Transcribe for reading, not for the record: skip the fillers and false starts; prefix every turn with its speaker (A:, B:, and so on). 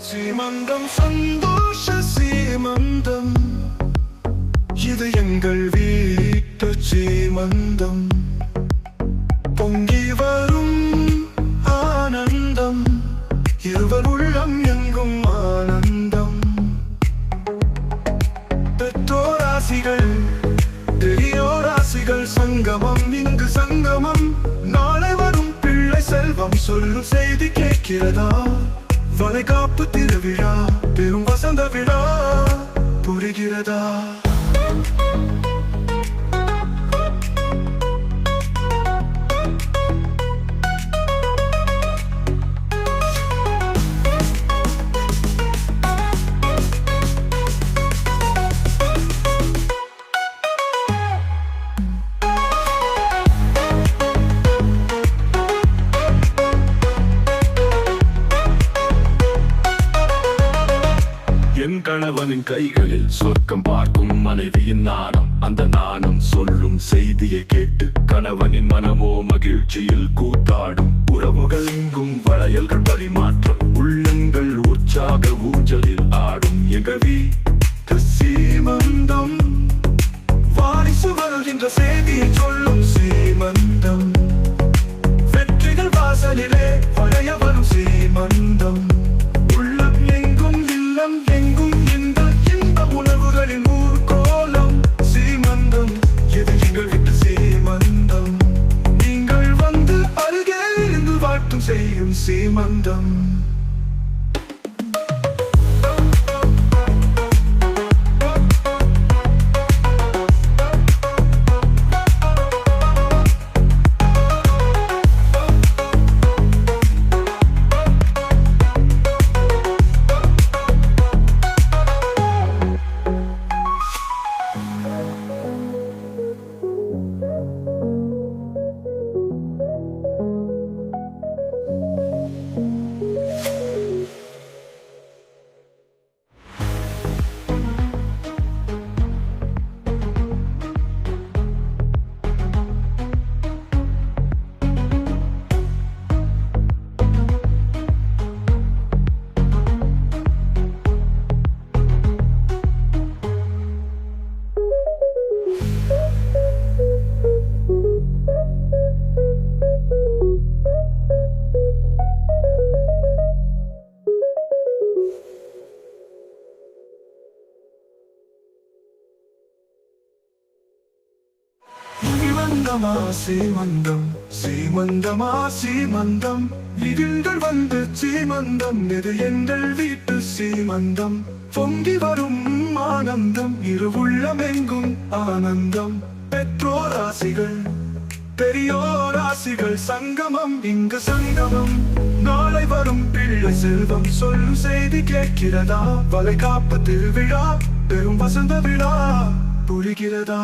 A: சீமந்தம் சந்தோஷ சீமந்தம், இது எங்கள் வீட்டு சீமந்தம். பொங்கி வரும் ஆனந்தம், இருவர் உள்ளம் எங்கும் ஆனந்தம். பெற்றோராசிகள் பெரியோராசிகள் சங்கமம், இங்கு சங்கமம். நாளை வரும் பிள்ளை செல்வம் சொல்லும் செய்தி கேட்கிறதா? வளைகாப்பு திருவிழா, பெரும் வசந்த விழா புரிகிறதா?
B: என் கணவனின் கைகளில் சொர்க்கம் பார்க்கும் மனைவியின் நாணம், அந்த நாணம் சொல்லும் செய்தியை கேட்டு கணவனின் மனமோ மகிழ்ச்சியில் கூத்தாடும். உறவுகள் எங்கும் வளையல்கள் பரிமாற்றம், உள்ளங்கள் உற்சாக ஊஞ்சலில் ஆடும். எங்கள் வீட்டு சீமந்தம், வாரிசு வருகின்ற செய்தியை சொல்லும் சீமந்தம். வெற்றிகள் வாசலிலே வளைய வரும் சீமந்தம். செய்யும் சீமந்தம். சீமந்தம் சீமந்தமா சீமந்தம், விதில்கள் வந்து சீமந்தம். இது எங்கள் வீட்டு சீமந்தம். பொங்கி வரும் ஆனந்தம், இரு உள்ளம் எங்கும் ஆனந்தம். பெற்றோராசிகள் பெரியோராசிகள் சங்கமம், இங்கு சங்கமம். நாளை வரும் பிள்ளை செல்வம் சொல்லும் செய்தி கேட்கிறதா? வளைகாப்பு திருவிழா, பெரும் வசந்த விழா புரிகிறதா?